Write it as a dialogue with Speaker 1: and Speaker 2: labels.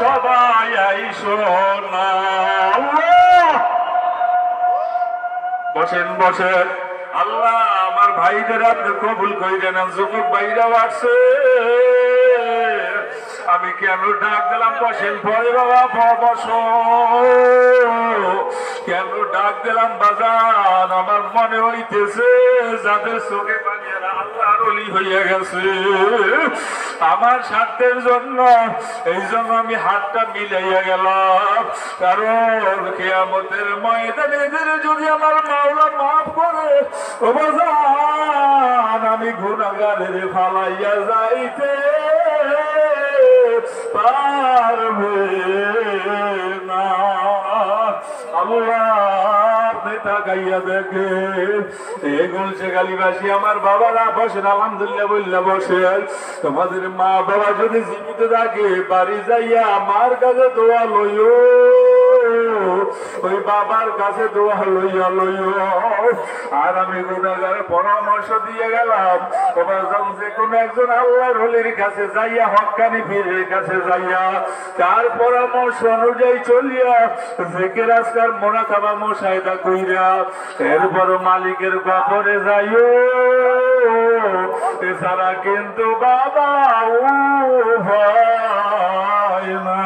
Speaker 1: সবাই আইসো না। বসেন বসেন। আল্লাহ আমার ভাইদের আপনি কবুল কইরেন। যুবক ভাইরাও আসছে, আমি কেন ডাক দিলাম? বসেন পরে বাবা বসো। কেন ডাক দিলাম বাজান? আমার মনে হইতেছে যাদের চোখে পানিরা আল্লাহর ওলি হইয়া গেছে আমার স্বার্থের জন্য, এই জন্য আমি হাতটা মিলাইয়া গেলাম। কারণ কিয়ামতের ময়দানে যদি আমার মাওলা মাফ করে, ও বাজান আমি গুনাহগারের ফালাইয়া যাইতে পারবে না। আল্লাহ তাকাইয়া দেখে এই গুলশে গালিবাসী আমার বাবারা বসেন, আলহামদুলিল্লাহ বললা বসেন। তোমাদের মা বাবা যদি জীবিত থাকে বাড়ি যাইয়া আমার কাছে দোয়া লইও, ওই বাবার কাছে দোয়া লইয়া লইও। আর আমি গুনাহগার পরামর্শ দিয়ে গেলাম, তোমার যে কোনো একজন আল্লাহর ওলির কাছে যাইয়া, হক্কানি পীরের কাছে যাইয়া তার পরামর্শ অনুযায়ী চলিয়া জিকির আজকার মুনাকাবা মুশাহিদা কইরা এরপর মালিকের কবরে যাইও। এছাড়া কিন্তু বাবা ও হয় না।